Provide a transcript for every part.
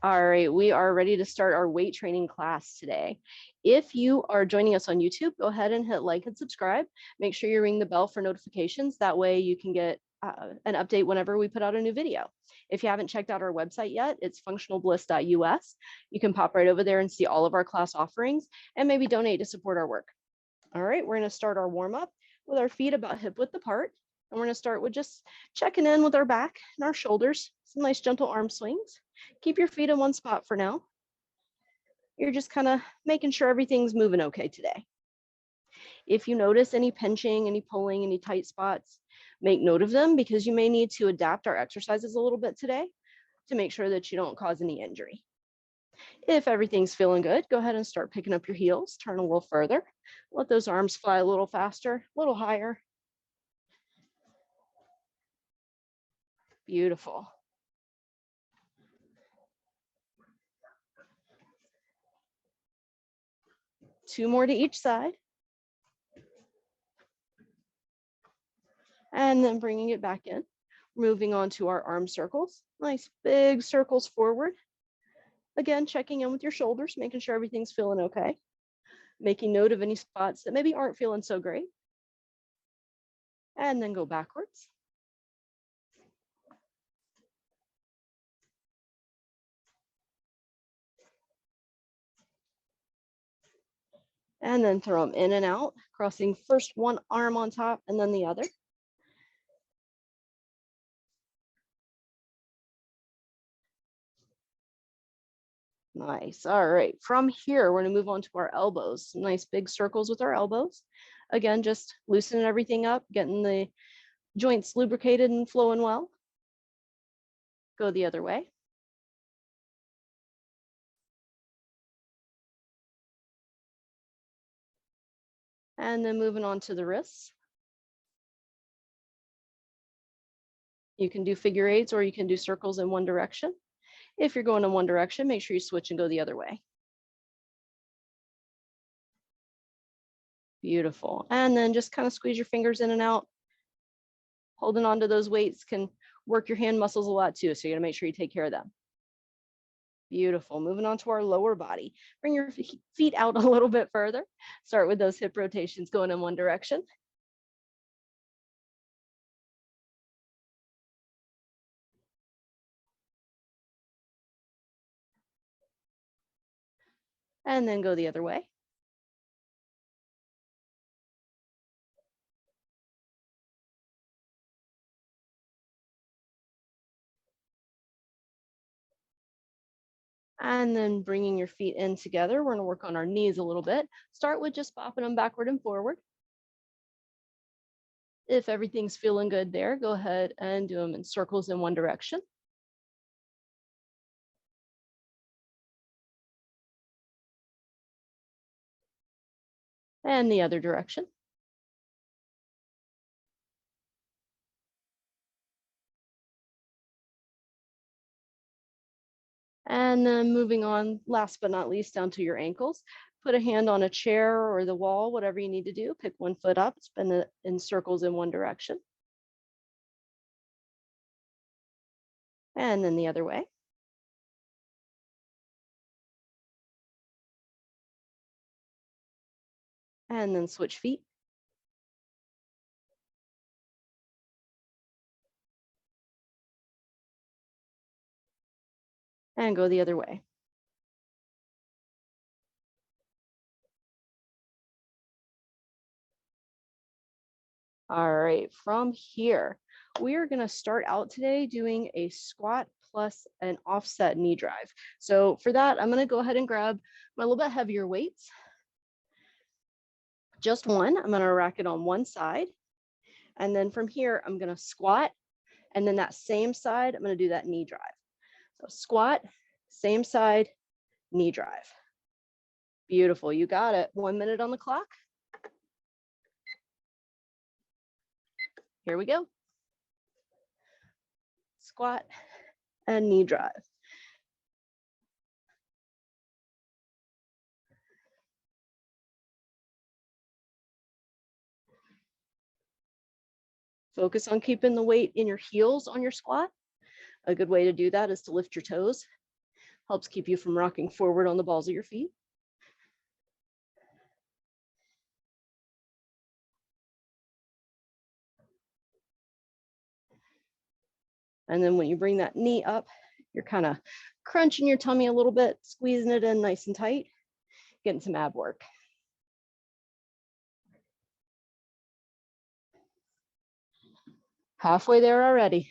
All right, we are ready to start our weight training class today. If you are joining us on YouTube, go ahead and hit like and subscribe. Make sure you ring the bell for notifications. That way you can get an update whenever we put out a new video. If you haven't checked out our website yet, it's functionalbliss.us. You can pop right over there and see all of our class offerings and maybe donate to support our work. All right, we're going to start our warm up with our feet about hip width apart. And we're going to start with just checking in with our back and our shoulders, some nice gentle arm swings. Keep your feet in one spot for now. You're just kind of making sure everything's moving okay today. If you notice any pinching, any pulling, any tight spots, make note of them because you may need to adapt our exercises a little bit today to make sure that you don't cause any injury. If everything's feeling good, go ahead and start picking up your heels, turn a little further, let those arms fly a little faster, a little higher. Beautiful. Two more to each side. And then bringing it back in, moving on to our arm circles. Nice big circles forward. Again, checking in with your shoulders, making sure everything's feeling okay. Making note of any spots that maybe aren't feeling so great. And then go backwards. And then throw them in and out, crossing first one arm on top and then the other. Nice. All right. From here, we're going to move on to our elbows. Some nice big circles with our elbows. Again, just loosening everything up, getting the joints lubricated and flowing well. Go the other way. And then moving on to the wrists. You can do figure eights or you can do circles in one direction. If you're going in one direction, make sure you switch and go the other way. Beautiful. And then just kind of squeeze your fingers in and out. Holding on to those weights can work your hand muscles a lot too, so you gotta make sure you take care of them. Beautiful. Moving on to our lower body. Bring your feet out a little bit further. Start with those hip rotations going in one direction. And then go the other way. And then bringing your feet in together. We're going to work on our knees a little bit. Start with just bopping them backward and forward. If everything's feeling good there, go ahead and do them in circles in one direction. And the other direction. And then moving on, last but not least, down to your ankles. Put a hand on a chair or the wall, whatever you need to do. Pick one foot up, spin it in circles in one direction. And then the other way. And then switch feet. And go the other way. All right, from here, we are gonna start out today doing a squat plus an offset knee drive. So for that, I'm gonna go ahead and grab my little bit heavier weights. Just one, I'm gonna rack it on one side. And then from here, I'm gonna squat. And then that same side, I'm gonna do that knee drive. So squat, same side, knee drive. Beautiful, you got it. 1 minute on the clock. Here we go. Squat and knee drive. Focus on keeping the weight in your heels on your squat. A good way to do that is to lift your toes. Helps keep you from rocking forward on the balls of your feet. And then when you bring that knee up, you're kind of crunching your tummy a little bit, squeezing it in nice and tight, getting some ab work. Halfway there already,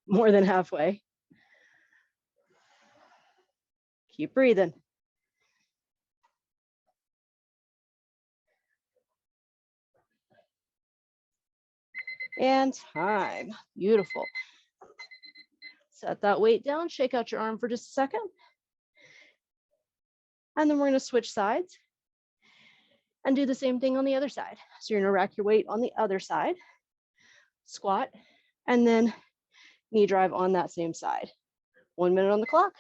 more than halfway. Keep breathing. And time. Beautiful. Set that weight down, shake out your arm for just a second. And then we're going to switch sides and do the same thing on the other side. So you're going to rack your weight on the other side, squat, and then knee drive on that same side. 1 minute on the clock.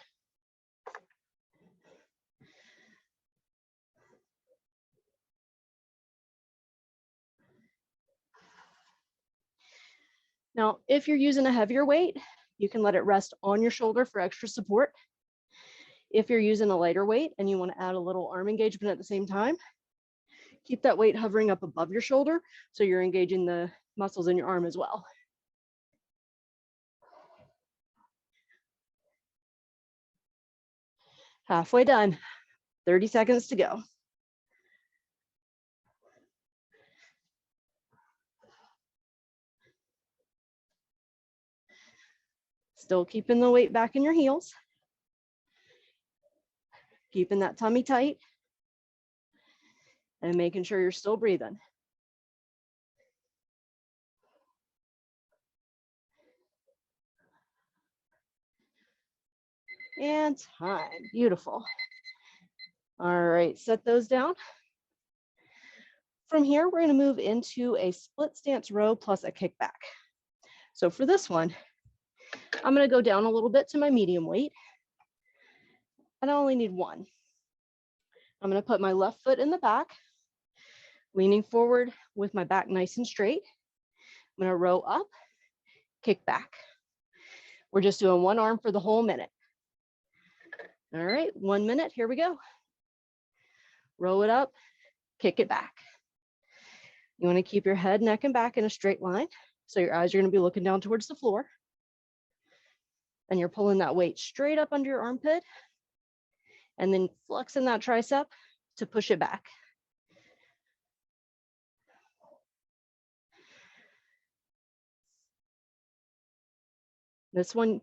Now, if you're using a heavier weight, you can let it rest on your shoulder for extra support. If you're using a lighter weight and you want to add a little arm engagement at the same time, keep that weight hovering up above your shoulder so you're engaging the muscles in your arm as well. Halfway done, 30 seconds to go. Still keeping the weight back in your heels. Keeping that tummy tight. And making sure you're still breathing. And time. Beautiful. All right, set those down. From here, we're going to move into a split stance row plus a kickback. So for this one, I'm going to go down a little bit to my medium weight. And I only need one. I'm going to put my left foot in the back, leaning forward with my back nice and straight. I'm going to row up, kick back. We're just doing one arm for the whole minute. All right, 1 minute, here we go. Row it up, kick it back. You want to keep your head, neck, and back in a straight line. So your eyes are going to be looking down towards the floor. And you're pulling that weight straight up under your armpit. And then flexing that tricep to push it back. This one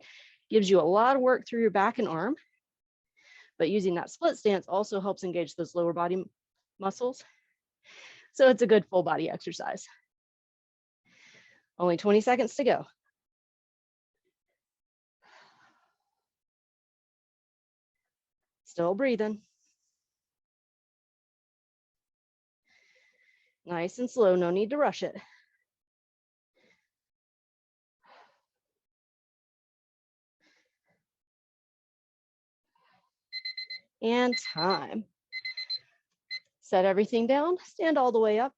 gives you a lot of work through your back and arm. But using that split stance also helps engage those lower body muscles. So it's a good full body exercise. Only 20 seconds to go. Still breathing. Nice and slow, no need to rush it. And time. Set everything down, stand all the way up.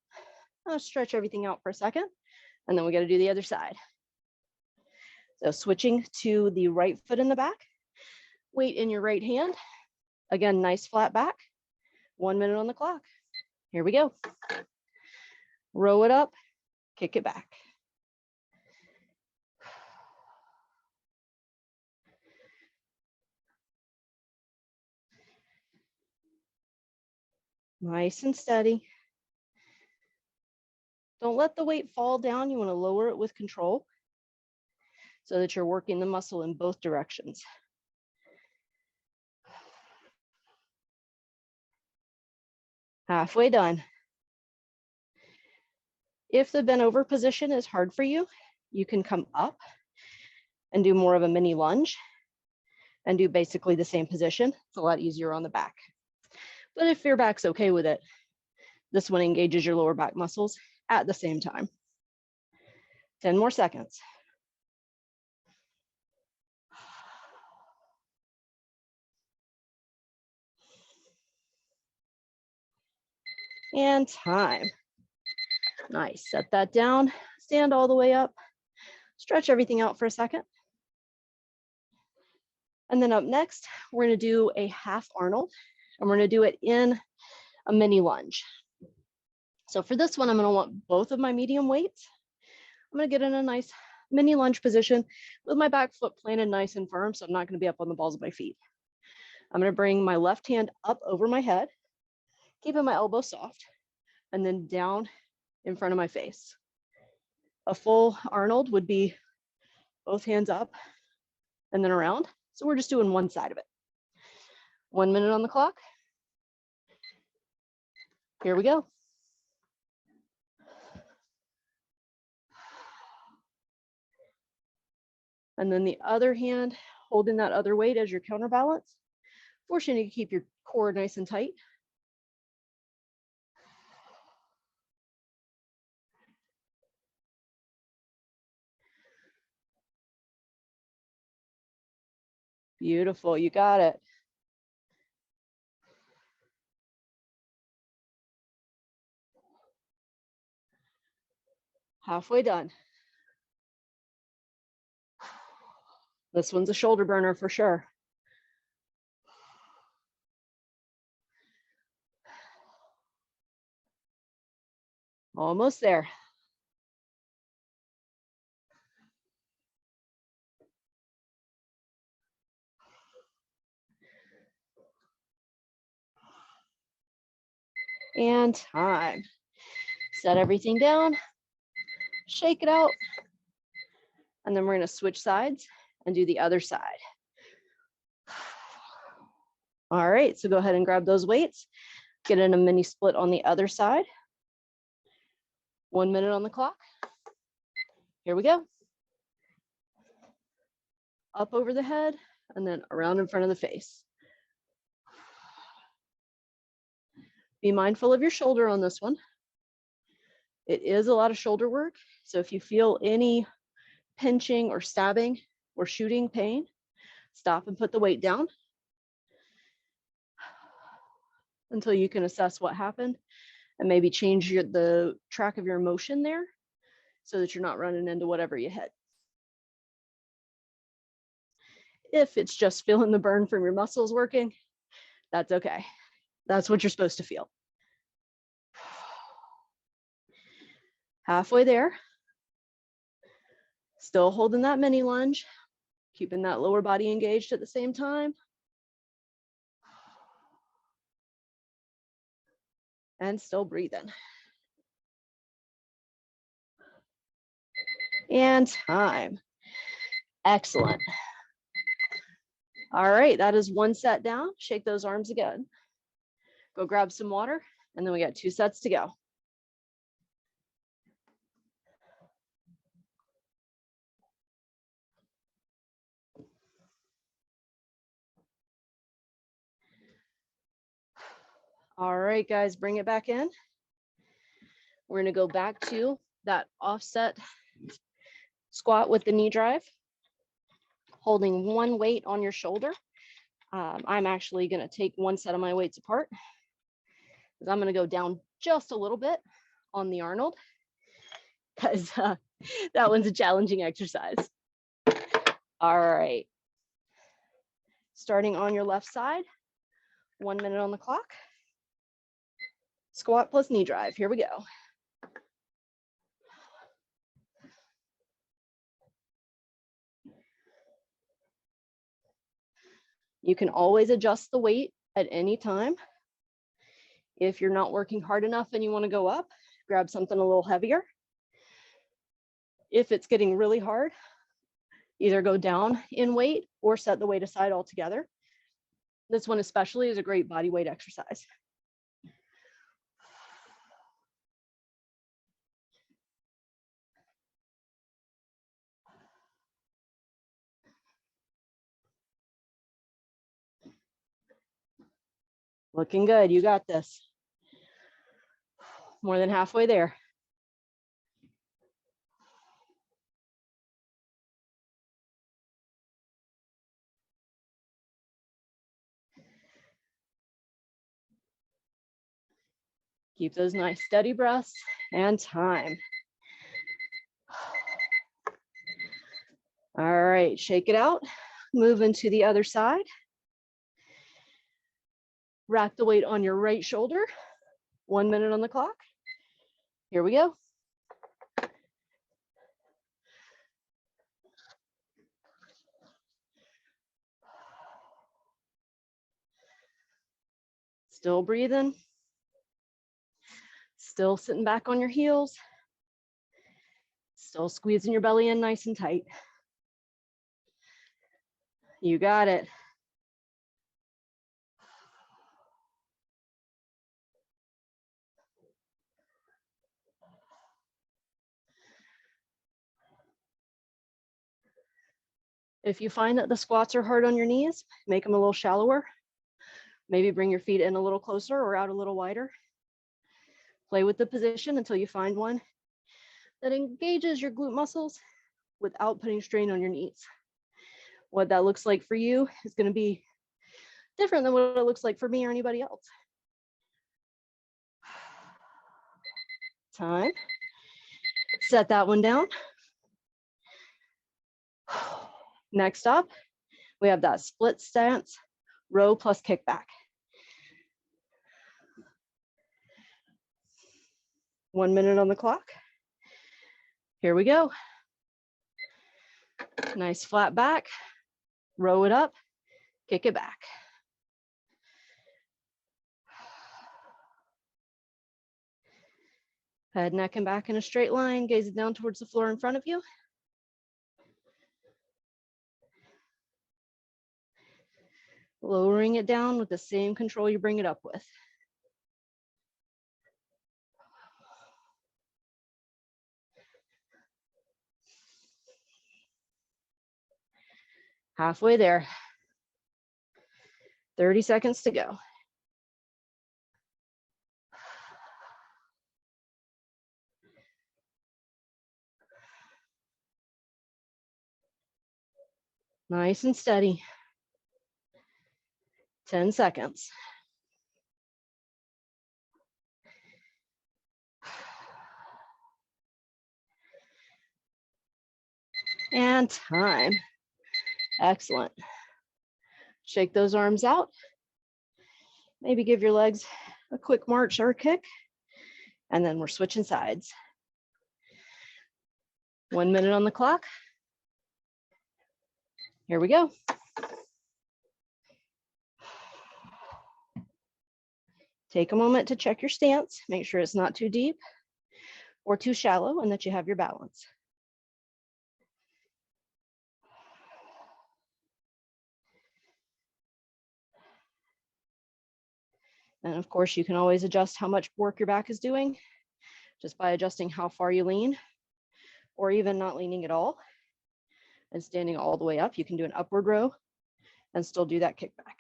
I'll stretch everything out for a second, and then we got to do the other side. So switching to the right foot in the back, weight in your right hand. Again, nice flat back. 1 minute on the clock. Here we go. Row it up, kick it back. Nice and steady. Don't let the weight fall down. You want to lower it with control so that you're working the muscle in both directions. Halfway done. If the bent over position is hard for you, you can come up and do more of a mini lunge and do basically the same position. It's a lot easier on the back. But if your back's okay with it, this one engages your lower back muscles at the same time. 10 more seconds. And time. Nice, set that down, stand all the way up, stretch everything out for a second. And then up next, we're gonna do a half Arnold, and we're gonna do it in a mini lunge. So for this one, I'm gonna want both of my medium weights. I'm gonna get in a nice mini lunge position with my back foot planted nice and firm, so I'm not gonna be up on the balls of my feet. I'm gonna bring my left hand up over my head, keeping my elbow soft, and then down in front of my face. A full Arnold would be both hands up and then around. So we're just doing one side of it. 1 minute on the clock. Here we go. And then the other hand, holding that other weight as your counterbalance, forcing you to keep your core nice and tight. Beautiful, you got it. Halfway done. This one's a shoulder burner for sure. Almost there. And time. Set everything down, shake it out, and then we're gonna switch sides and do the other side. All right, so go ahead and grab those weights, get in a mini split on the other side. 1 minute on the clock. Here we go. Up over the head and then around in front of the face. Be mindful of your shoulder on this one. It is a lot of shoulder work. So if you feel any pinching or stabbing or shooting pain, stop and put the weight down until you can assess what happened and maybe change the track of your motion there so that you're not running into whatever you hit. If it's just feeling the burn from your muscles working, that's okay. That's what you're supposed to feel. Halfway there. Still holding that mini lunge, keeping that lower body engaged at the same time. And still breathing. And time. Excellent. All right, that is one set down. Shake those arms again. Go grab some water, and then we got 2 sets to go. All right, guys, bring it back in. We're gonna go back to that offset squat with the knee drive, holding one weight on your shoulder. I'm actually gonna take one set of my weights apart, because I'm gonna go down just a little bit on the Arnold, because that one's a challenging exercise. All right. Starting on your left side, 1 minute on the clock. Squat plus knee drive, here we go. You can always adjust the weight at any time. If you're not working hard enough and you want to go up, grab something a little heavier. If it's getting really hard, either go down in weight or set the weight aside altogether. This one especially is a great body weight exercise. Looking good, you got this. More than halfway there. Keep those nice steady breaths and time. All right, shake it out. moving to the other side. Rack the weight on your right shoulder. 1 minute on the clock. Here we go. Still breathing. Still sitting back on your heels. Still squeezing your belly in nice and tight. You got it. If you find that the squats are hard on your knees, make them a little shallower. Maybe bring your feet in a little closer or out a little wider. Play with the position until you find one that engages your glute muscles without putting strain on your knees. What that looks like for you is going to be different than what it looks like for me or anybody else. Time. Set that one down. Next up, we have that split stance, row plus kickback. 1 minute on the clock. Here we go. Nice flat back, row it up, kick it back. Head, neck, and back in a straight line, gaze down towards the floor in front of you. Lowering it down with the same control you bring it up with. Halfway there. 30 seconds to go. Nice and steady. 10 seconds. And time. Excellent. Shake those arms out. Maybe give your legs a quick march or a kick. And then we're switching sides. 1 minute on the clock. Here we go. Take a moment to check your stance. Make sure it's not too deep or too shallow and that you have your balance. And of course, you can always adjust how much work your back is doing just by adjusting how far you lean, or even not leaning at all and standing all the way up. You can do an upward row and still do that kickback.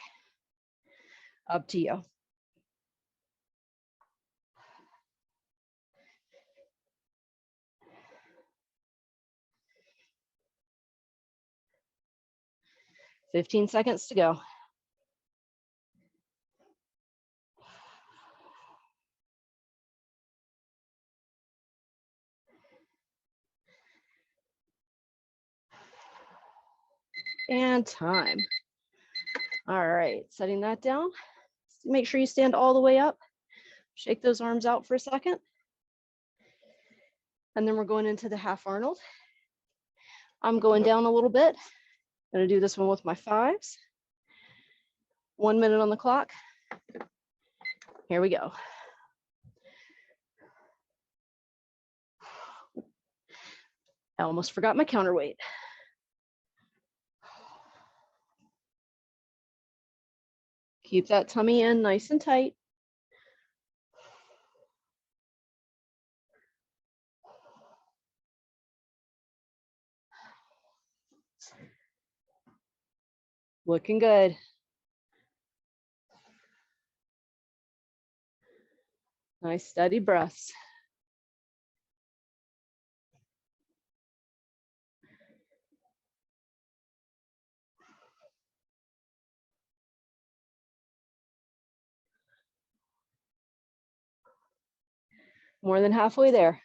Up to you. "15 seconds to go. And time. All right, setting that down. Make sure you stand all the way up. Shake those arms out for a second. And then we're going into the half Arnold. I'm going down a little bit. I'm gonna do this one with my fives. 1 minute on the clock. Here we go. I almost forgot my counterweight. Keep that tummy in nice and tight. Looking good. Nice steady breaths. More than halfway there.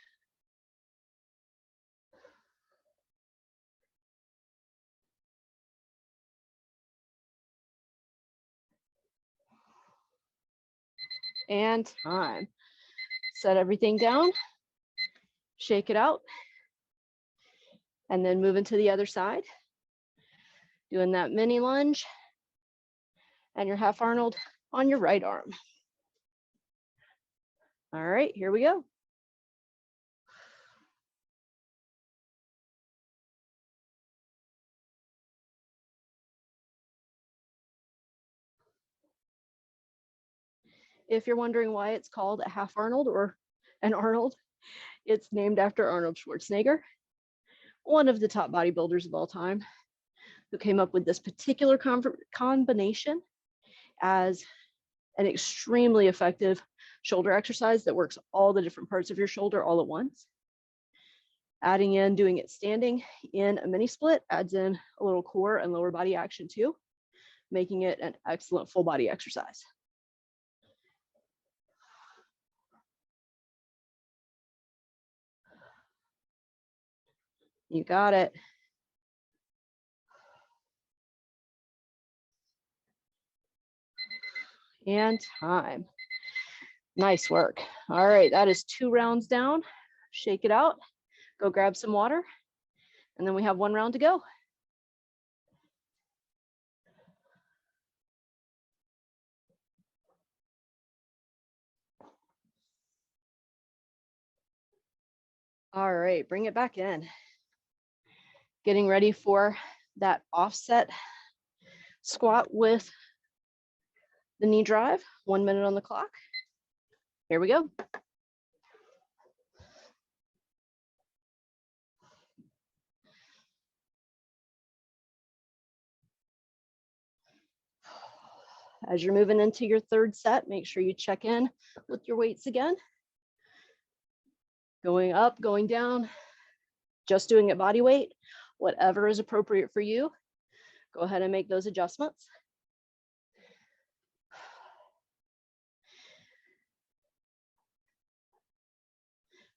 And time. Set everything down, shake it out, and then move into the other side. Doing that mini lunge and your half Arnold on your right arm. All right, here we go. If you're wondering why it's called a half Arnold or an Arnold, it's named after Arnold Schwarzenegger, one of the top bodybuilders of all time, who came up with this particular combination as an extremely effective shoulder exercise that works all the different parts of your shoulder all at once. Adding in, doing it standing in a mini split adds in a little core and lower body action too, making it an excellent full body exercise. You got it. And time. Nice work. All right, that is 2 rounds down. Shake it out, go grab some water, and then we have 1 round to go. All right, bring it back in. Getting ready for that offset squat with the knee drive. 1 minute on the clock. Here we go. As you're moving into your 3rd set, make sure you check in with your weights again. Going up, going down, just doing it body weight, whatever is appropriate for you. Go ahead and make those adjustments.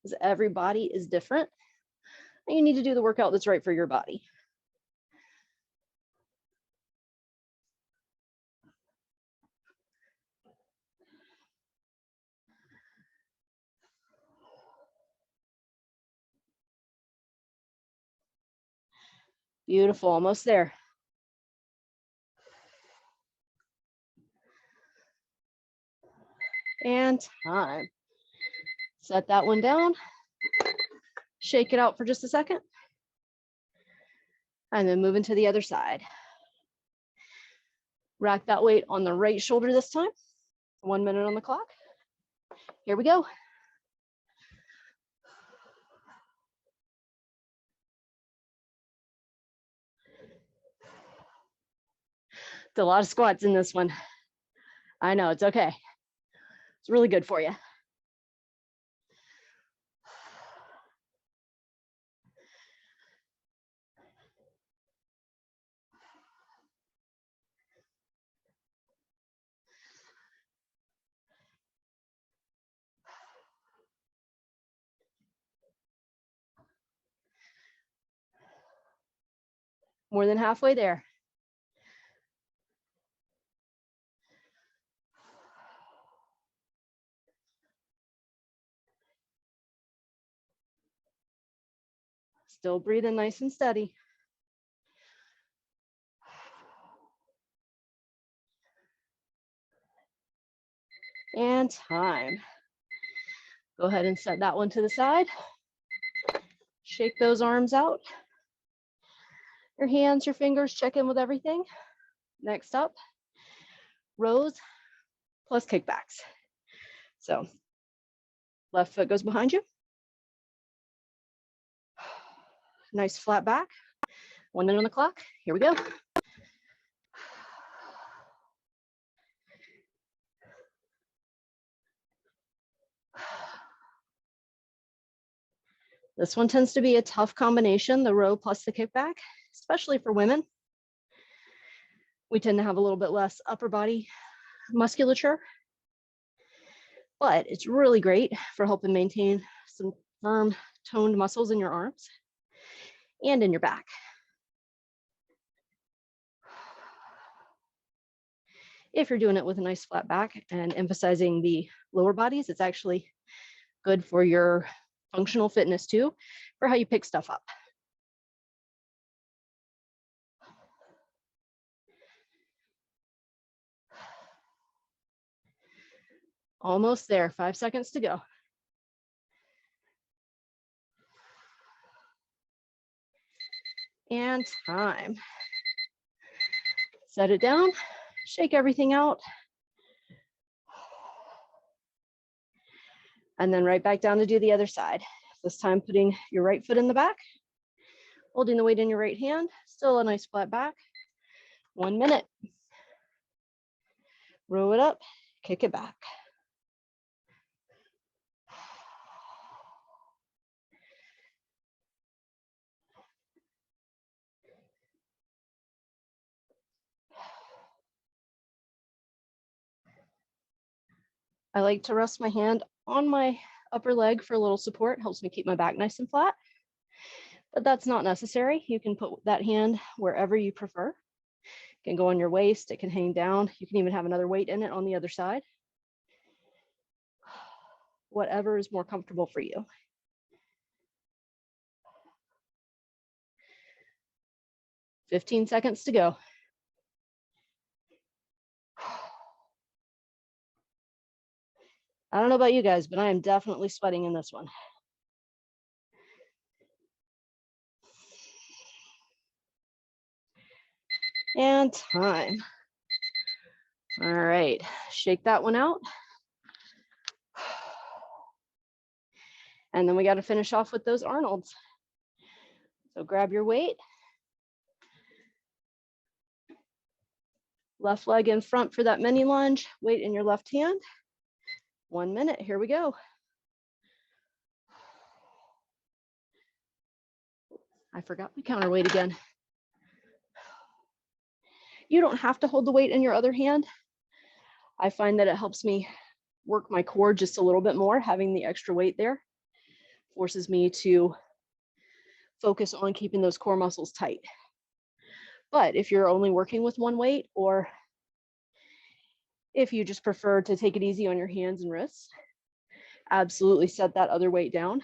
Because every body is different, and you need to do the workout that's right for your body. Beautiful, almost there. And time. Set that one down. Shake it out for just a second. And then move into the other side. Rack that weight on the right shoulder this time. 1 minute on the clock. Here we go. It's a lot of squats in this one. I know, it's okay. It's really good for you. More than halfway there. Still breathing nice and steady. And time. Go ahead and set that one to the side. Shake those arms out. Your hands, your fingers, check in with everything. Next up, rows plus kickbacks. So left foot goes behind you. Nice flat back. 1 minute on the clock. Here we go. This one tends to be a tough combination, the row plus the kickback, especially for women. We tend to have a little bit less upper body musculature, but it's really great for helping maintain some firm, toned muscles in your arms and in your back. If you're doing it with a nice flat back and emphasizing the lower bodies. It's actually good for your functional fitness too, for how you pick stuff up. Almost there, 5 seconds to go. And time. Set it down, shake everything out. And then right back down to do the other side. This time putting your right foot in the back, holding the weight in your right hand, still a nice flat back. 1 minute. Row it up, kick it back. I like to rest my hand on my upper leg for a little support, helps me keep my back nice and flat. But that's not necessary. You can put that hand wherever you prefer. It can go on your waist, it can hang down. You can even have another weight in it on the other side. Whatever is more comfortable for you. "15 seconds to go. I don't know about you guys, but I am definitely sweating in this one. And time. All right, shake that one out. And then we got to finish off with those Arnolds. So grab your weight. Left leg in front for that mini lunge, weight in your left hand. 1 minute, here we go. I forgot my counterweight again. You don't have to hold the weight in your other hand. I find that it helps me work my core just a little bit more. Having the extra weight there forces me to focus on keeping those core muscles tight. But if you're only working with one weight, or if you just prefer to take it easy on your hands and wrists, absolutely set that other weight down.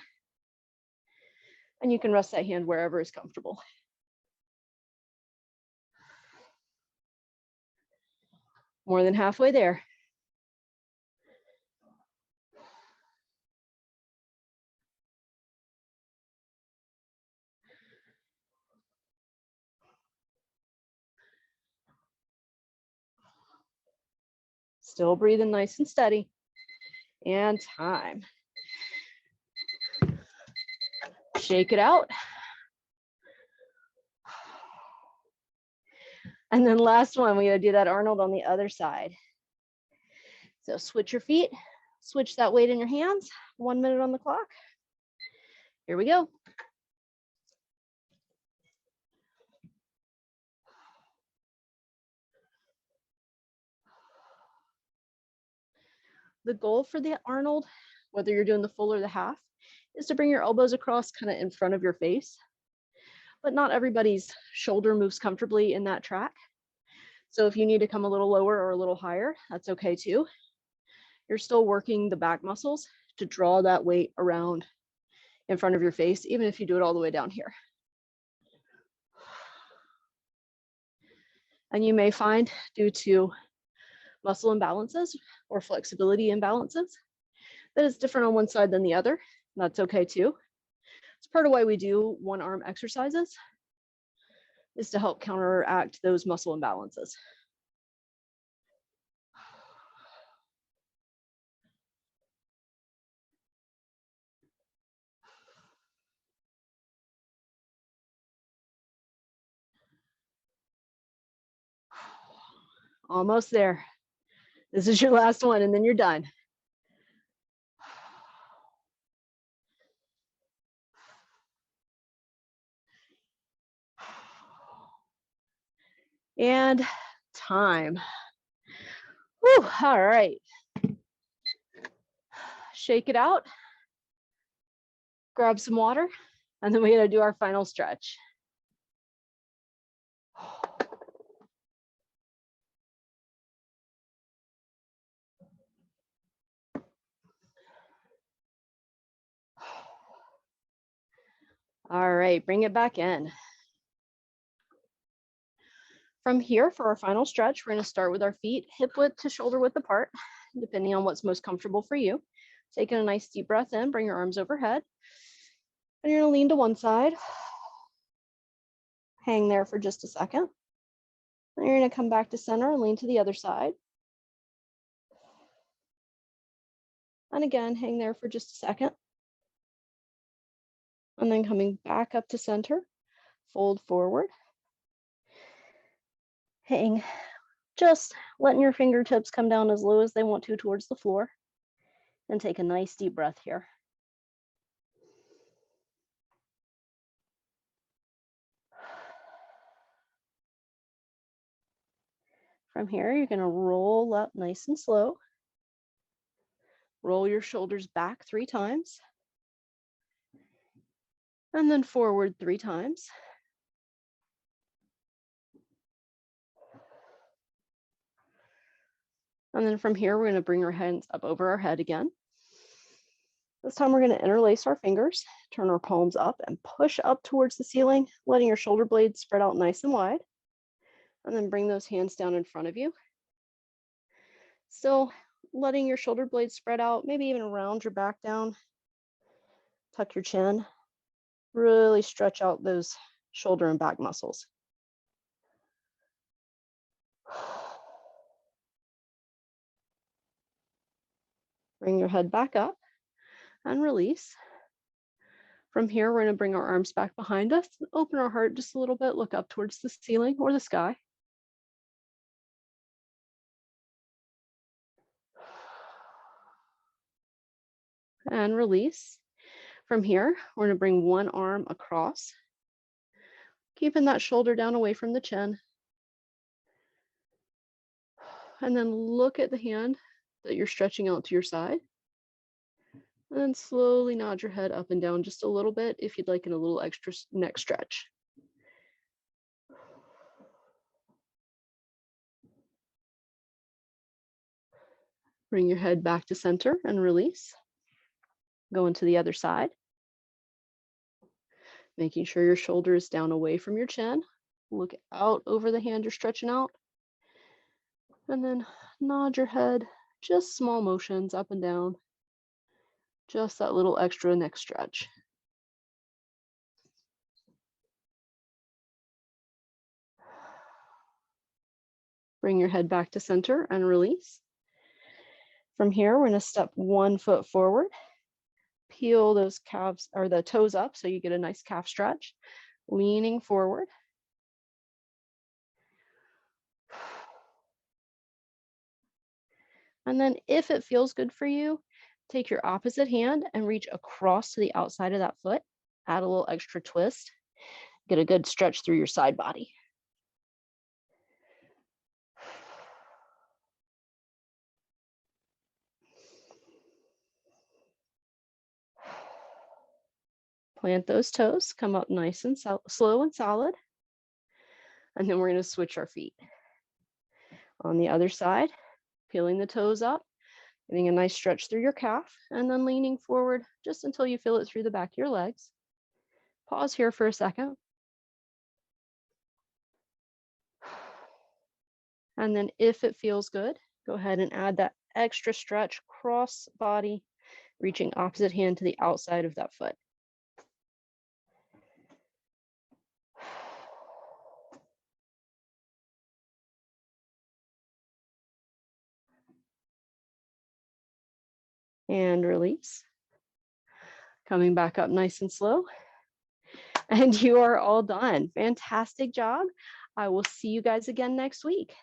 And you can rest that hand wherever is comfortable. More than halfway there. Still breathing nice and steady. And time. Shake it out. And then last one, we gotta do that Arnold on the other side. So switch your feet, switch that weight in your hands, 1 minute on the clock. Here we go. The goal for the Arnold, whether you're doing the full or the half, is to bring your elbows across kind of in front of your face. But not everybody's shoulder moves comfortably in that track. So if you need to come a little lower or a little higher, that's okay too. You're still working the back muscles to draw that weight around in front of your face, even if you do it all the way down here. And you may find, due to muscle imbalances or flexibility imbalances, that it's different on one side than the other. That's okay too. It's part of why we do one arm exercises, is to help counteract those muscle imbalances. Almost there. This is your last one, and then you're done. And time. Whew, all right. Shake it out. Grab some water, and then we gotta do our final stretch. All right, bring it back in. From here, for our final stretch, we're going to start with our feet hip width to shoulder width apart, depending on what's most comfortable for you. Taking a nice deep breath in, bring your arms overhead. And you're going to lean to one side. Hang there for just a second. Then you're going to come back to center and lean to the other side. And again, hang there for just a second. And then coming back up to center, fold forward. Hang, just letting your fingertips come down as low as they want to towards the floor. And take a nice deep breath here. From here, you're going to roll up nice and slow. Roll your shoulders back 3 times. And then forward 3 times. And then from here, we're going to bring our hands up over our head again. This time we're going to interlace our fingers, turn our palms up and push up towards the ceiling, letting your shoulder blades spread out nice and wide. And then bring those hands down in front of you. Still letting your shoulder blades spread out, maybe even round your back down. Tuck your chin. Really stretch out those shoulder and back muscles. Bring your head back up and release. From here, we're going to bring our arms back behind us, open our heart just a little bit, look up towards the ceiling or the sky. And release. From here, we're going to bring one arm across, keeping that shoulder down away from the chin. And then look at the hand that you're stretching out to your side. And then slowly nod your head up and down just a little bit if you'd like in a little extra neck stretch. Bring your head back to center and release. Go into the other side. Making sure your shoulder is down away from your chin. Look out over the hand you're stretching out. And then nod your head, just small motions up and down. Just that little extra neck stretch. Bring your head back to center and release. From here, we're going to step 1 foot forward. Peel those calves or the toes up so you get a nice calf stretch. Leaning forward. And then if it feels good for you, take your opposite hand and reach across to the outside of that foot. Add a little extra twist. Get a good stretch through your side body. Plant those toes, come up nice and slow and solid. And then we're going to switch our feet. On the other side, peeling the toes up, getting a nice stretch through your calf, and then leaning forward just until you feel it through the back of your legs. Pause here for a second. And then if it feels good, go ahead and add that extra stretch cross body, reaching opposite hand to the outside of that foot. And release. Coming back up nice and slow. And you are all done. Fantastic job. I will see you guys again next week.